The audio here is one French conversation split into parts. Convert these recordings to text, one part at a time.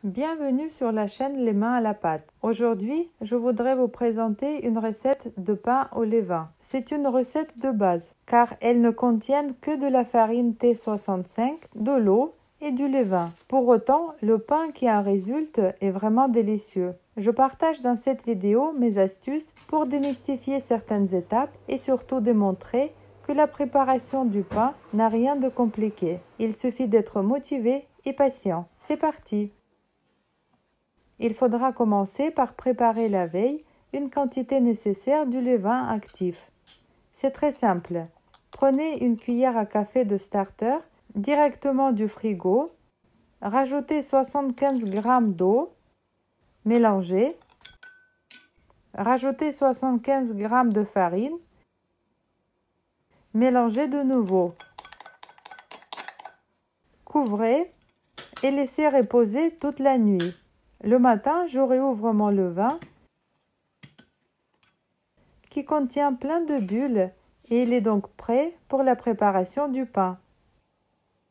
Bienvenue sur la chaîne Les mains à la pâte. Aujourd'hui, je voudrais vous présenter une recette de pain au levain. C'est une recette de base car elle ne contient que de la farine T65, de l'eau et du levain. Pour autant, le pain qui en résulte est vraiment délicieux. Je partage dans cette vidéo mes astuces pour démystifier certaines étapes et surtout démontrer que la préparation du pain n'a rien de compliqué. Il suffit d'être motivé et patient. C'est parti! Il faudra commencer par préparer la veille une quantité nécessaire du levain actif. C'est très simple. Prenez une cuillère à café de starter directement du frigo, rajoutez 75 g d'eau, mélangez, rajoutez 75 g de farine, mélangez de nouveau. Couvrez et laissez reposer toute la nuit. Le matin, je réouvre mon levain qui contient plein de bulles et il est donc prêt pour la préparation du pain.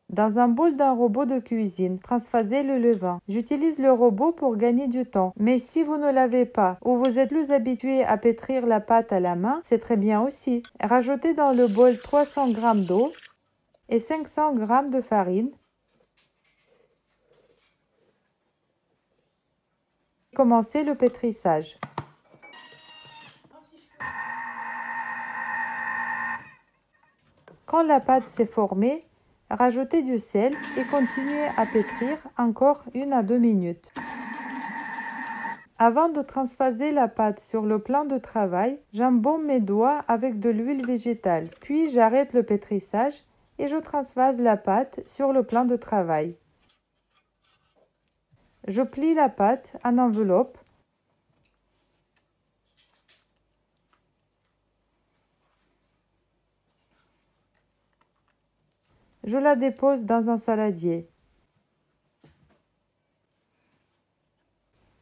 Dans un bol d'un robot de cuisine, transfasez le levain. J'utilise le robot pour gagner du temps, mais si vous ne l'avez pas ou vous êtes plus habitué à pétrir la pâte à la main, c'est très bien aussi. Rajoutez dans le bol 300 g d'eau et 500 g de farine. Commencez le pétrissage. Quand la pâte s'est formée, rajoutez du sel et continuez à pétrir encore 1 à 2 minutes. Avant de transvaser la pâte sur le plan de travail, j'embaume mes doigts avec de l'huile végétale. Puis j'arrête le pétrissage et je transvase la pâte sur le plan de travail. Je plie la pâte en enveloppe. Je la dépose dans un saladier.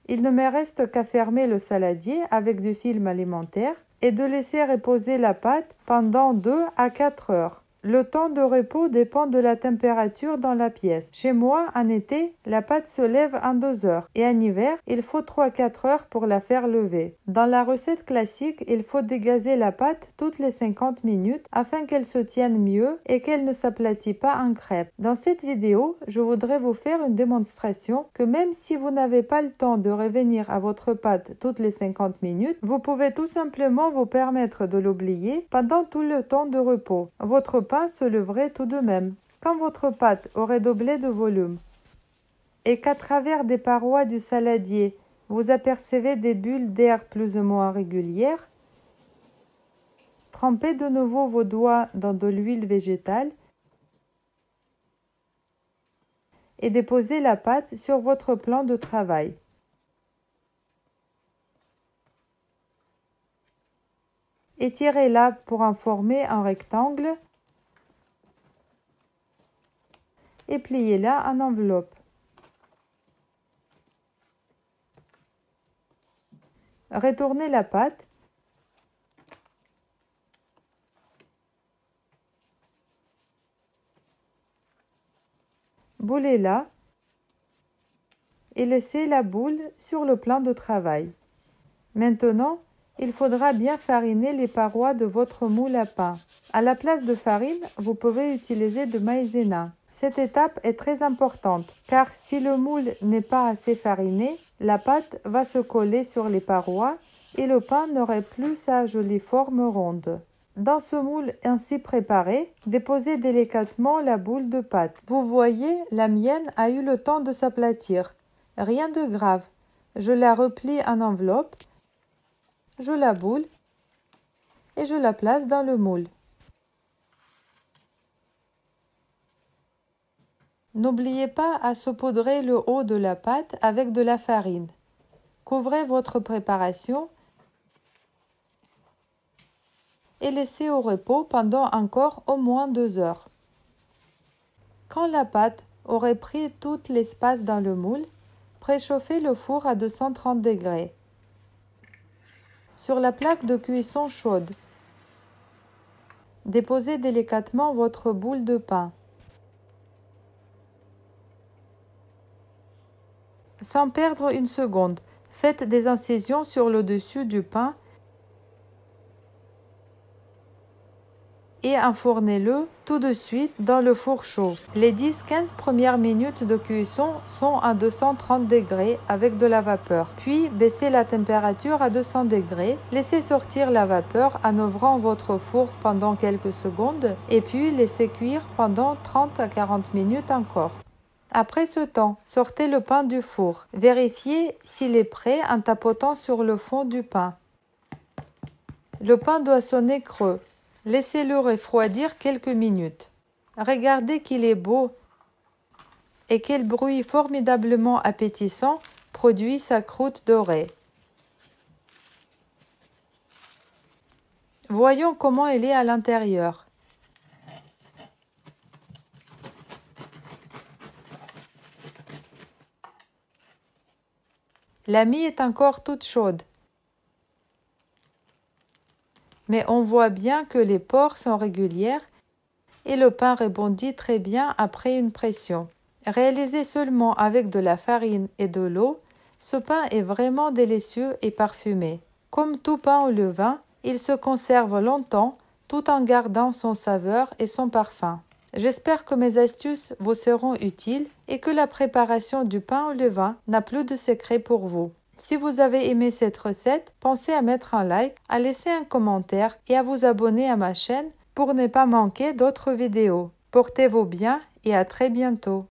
Il ne me reste qu'à fermer le saladier avec du film alimentaire et de laisser reposer la pâte pendant 2 à 4 heures. Le temps de repos dépend de la température dans la pièce. Chez moi, en été, la pâte se lève en 2 heures et en hiver, il faut 3 à 4 heures pour la faire lever. Dans la recette classique, il faut dégazer la pâte toutes les 50 minutes afin qu'elle se tienne mieux et qu'elle ne s'aplatit pas en crêpe. Dans cette vidéo, je voudrais vous faire une démonstration que même si vous n'avez pas le temps de revenir à votre pâte toutes les 50 minutes, vous pouvez tout simplement vous permettre de l'oublier pendant tout le temps de repos. Votre pain se lèverait tout de même. Quand votre pâte aurait doublé de volume et qu'à travers des parois du saladier, vous apercevez des bulles d'air plus ou moins régulières, trempez de nouveau vos doigts dans de l'huile végétale et déposez la pâte sur votre plan de travail. Étirez-la pour en former un rectangle et pliez-la en enveloppe. Retournez la pâte boulez-la et laissez la boule sur le plan de travail. Maintenant, il faudra bien fariner les parois de votre moule à pain. À la place de farine, vous pouvez utiliser de maïzena. Cette étape est très importante car si le moule n'est pas assez fariné, la pâte va se coller sur les parois et le pain n'aurait plus sa jolie forme ronde. Dans ce moule ainsi préparé, déposez délicatement la boule de pâte. Vous voyez, la mienne a eu le temps de s'aplatir. Rien de grave. Je la replie en enveloppe, je la boule et je la place dans le moule. N'oubliez pas à saupoudrer le haut de la pâte avec de la farine. Couvrez votre préparation et laissez au repos pendant encore au moins 2 heures. Quand la pâte aurait pris tout l'espace dans le moule, préchauffez le four à 230 degrés. Sur la plaque de cuisson chaude, déposez délicatement votre boule de pain. Sans perdre une seconde, faites des incisions sur le dessus du pain et enfournez-le tout de suite dans le four chaud. Les 10-15 premières minutes de cuisson sont à 230 degrés avec de la vapeur. Puis baissez la température à 200 degrés, laissez sortir la vapeur en ouvrant votre four pendant quelques secondes et puis laissez cuire pendant 30 à 40 minutes encore. Après ce temps, sortez le pain du four. Vérifiez s'il est prêt en tapotant sur le fond du pain. Le pain doit sonner creux. Laissez-le refroidir quelques minutes. Regardez qu'il est beau et quel bruit formidablement appétissant produit sa croûte dorée. Voyons comment elle est à l'intérieur. La mie est encore toute chaude. Mais on voit bien que les pores sont régulières et le pain rebondit très bien après une pression. Réalisé seulement avec de la farine et de l'eau, ce pain est vraiment délicieux et parfumé. Comme tout pain au levain, il se conserve longtemps tout en gardant son saveur et son parfum. J'espère que mes astuces vous seront utiles et que la préparation du pain au levain n'a plus de secret pour vous. Si vous avez aimé cette recette, pensez à mettre un like, à laisser un commentaire et à vous abonner à ma chaîne pour ne pas manquer d'autres vidéos. Portez-vous bien et à très bientôt.